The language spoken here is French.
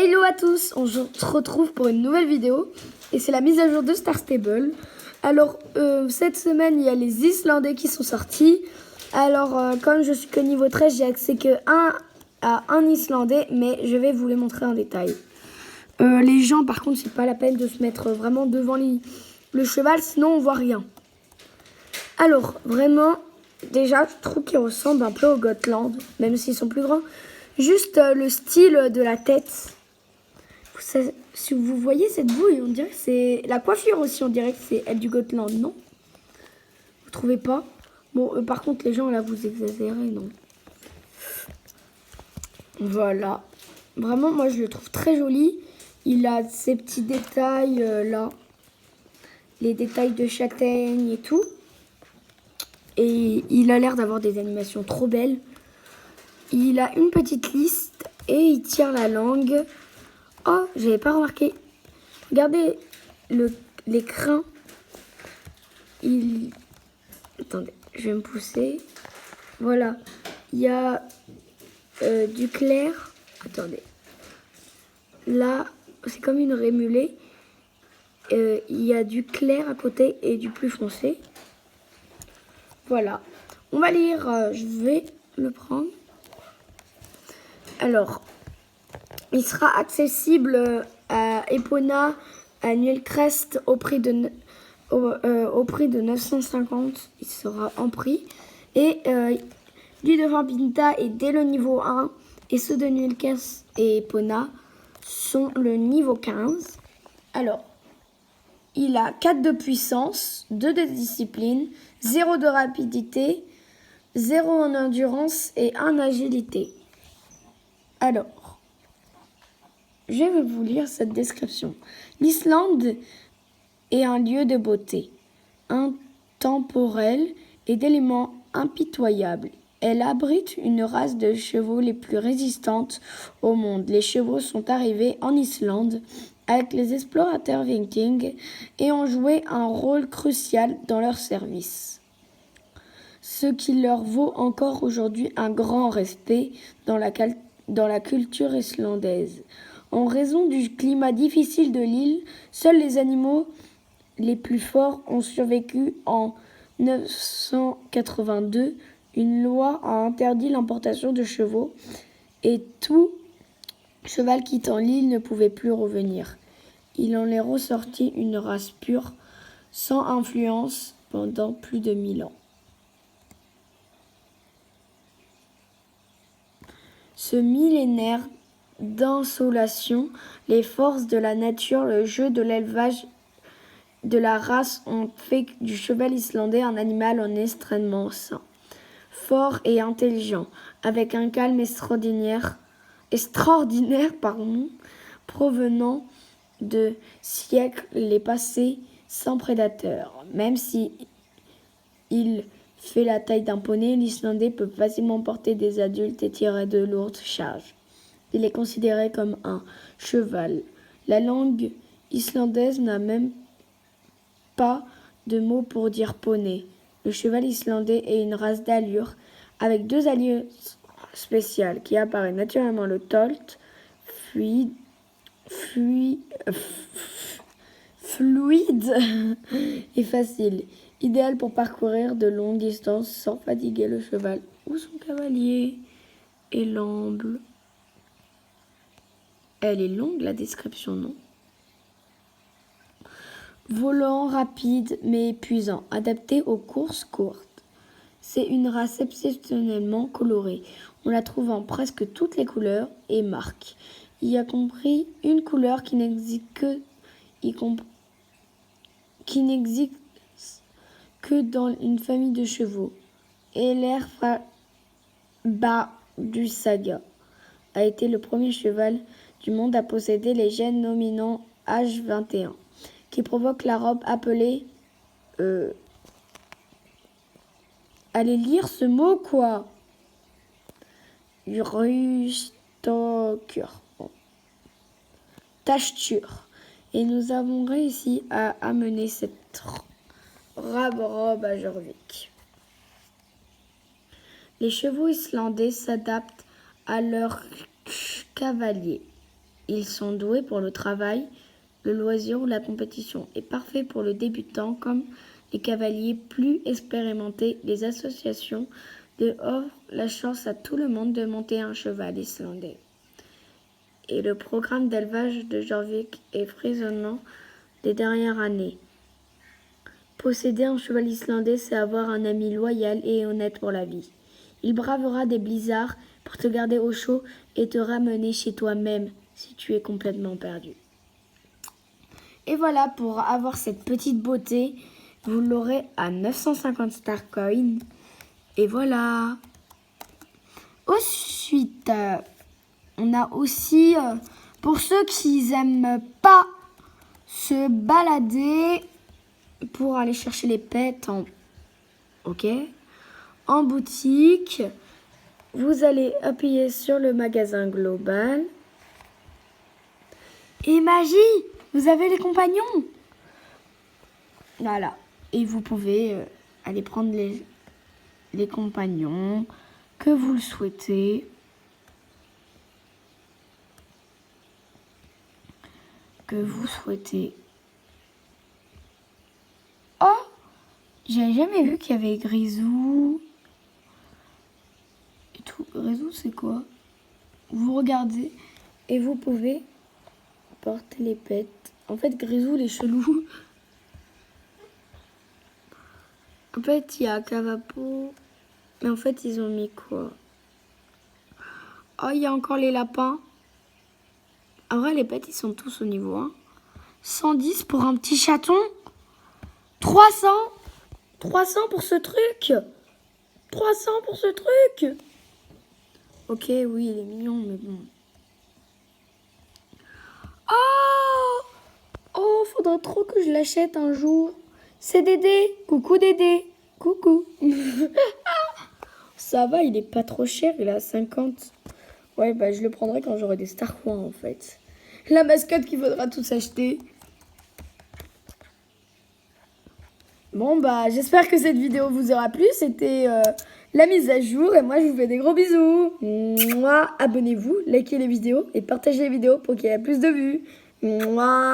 Hello à tous, on se retrouve pour une nouvelle vidéo et c'est la mise à jour de Star Stable. Alors cette semaine il y a les Islandais qui sont sortis. Alors comme je suis que niveau 13, j'ai accès que à un Islandais, mais je vais vous les montrer en détail. Les gens par contre c'est pas la peine de se mettre vraiment devant le cheval, sinon on voit rien. Alors vraiment déjà je trouve qu'ils ressemblent un peu au Gotland, même s'ils sont plus grands. Juste le style de la tête. Si vous voyez cette bouille, on dirait que c'est... La coiffure aussi, on dirait que c'est elle du Gotland, non? Vous trouvez pas? Bon, par contre, les gens, là, vous exagérez, non? Voilà. Vraiment, moi, je le trouve très joli. Il a ces petits détails, là. Les détails de châtaigne et tout. Et il a l'air d'avoir des animations trop belles. Il a une petite liste et il tire la langue. Oh, j'avais pas remarqué. Regardez les crins. Attendez, je vais me pousser. Voilà. Il y a du clair. Attendez. Là, c'est comme une rémulée. Il y a du clair à côté et du plus foncé. Voilà. On va lire. Je vais le prendre. Alors, il sera accessible à Epona, à Nuelcrest au prix de 950. Il sera en prix. Et l'île de Vampinta est dès le niveau 1. Et ceux de Nuelcrest et Epona sont le niveau 15. Alors, il a 4 de puissance, 2 de discipline, 0 de rapidité, 0 en endurance et 1 agilité. Alors, je vais vous lire cette description. L'Islande est un lieu de beauté, intemporel et d'éléments impitoyables. Elle abrite une race de chevaux les plus résistantes au monde. Les chevaux sont arrivés en Islande avec les explorateurs vikings et ont joué un rôle crucial dans leur service, ce qui leur vaut encore aujourd'hui un grand respect dans la culture islandaise. En raison du climat difficile de l'île, seuls les animaux les plus forts ont survécu. En 982, une loi a interdit l'importation de chevaux et tout cheval quittant l'île ne pouvait plus revenir. Il en est ressorti une race pure, sans influence pendant plus de 1000 ans. Ce millénaire d'insolation, les forces de la nature, le jeu de l'élevage de la race ont fait du cheval islandais un animal en extrêmement sain, fort et intelligent, avec un calme extraordinaire, provenant de siècles passés sans prédateur. Même si il fait la taille d'un poney, l'Islandais peut facilement porter des adultes et tirer de lourdes charges. Il est considéré comme un cheval. La langue islandaise n'a même pas de mot pour dire poney. Le cheval islandais est une race d'allure avec 2 allures spéciales qui apparaissent naturellement: le tolt, fluide et facile, idéal pour parcourir de longues distances sans fatiguer le cheval ou son cavalier. Et l'amble. Elle est longue la description, non? Volant, rapide mais épuisant, adapté aux courses courtes. C'est une race exceptionnellement colorée. On la trouve en presque toutes les couleurs et marques. Il y a compris une couleur qui n'existe que dans une famille de chevaux. Du Saga a été le premier cheval du monde à posséder les gènes dominants H21, qui provoquent la robe appelée... Allez lire ce mot, quoi. Rustokur. Tachture. Et nous avons réussi à amener cette robe à Jorvik. Les chevaux islandais s'adaptent à leurs cavaliers. Ils sont doués pour le travail, le loisir ou la compétition et parfaits pour le débutant comme les cavaliers plus expérimentés. Les associations offrent la chance à tout le monde de monter un cheval islandais. Et le programme d'élevage de Jorvik est frissonnant des dernières années. Posséder un cheval islandais, c'est avoir un ami loyal et honnête pour la vie. Il bravera des blizzards pour te garder au chaud et te ramener chez toi-même si tu es complètement perdu. Et voilà, pour avoir cette petite beauté, vous l'aurez à 950 Star Coins. Et voilà. Ensuite, on a aussi, pour ceux qui n'aiment pas se balader pour aller chercher les pets en boutique, vous allez appuyer sur le magasin global. Et magie, vous avez les compagnons. Voilà. Et vous pouvez aller prendre les compagnons que vous le souhaitez. Oh, j'avais jamais vu qu'il y avait Grisou. Et tout. Grisou, c'est quoi? Vous regardez et vous pouvez porter les pets. En fait, Grisou, il est chelou. En fait, il y a Cavapo. Mais en fait, ils ont mis quoi? Oh, il y a encore les lapins. En vrai, les pets, ils sont tous au niveau 1. 110 pour un petit chaton. 300 pour ce truc. 300 pour ce truc. Ok, oui, il est mignon, mais bon. Oh, faudrait trop que je l'achète un jour. C'est Dédé. Coucou Dédé. Coucou. Ça va, il est pas trop cher, il est à 50. Ouais, bah je le prendrai quand j'aurai des Star Coins en fait. La mascotte qu'il faudra tous acheter. Bon bah j'espère que cette vidéo vous aura plu. C'était la mise à jour et moi je vous fais des gros bisous. Mouah. Abonnez-vous, likez les vidéos et partagez les vidéos pour qu'il y ait plus de vues. Mouah.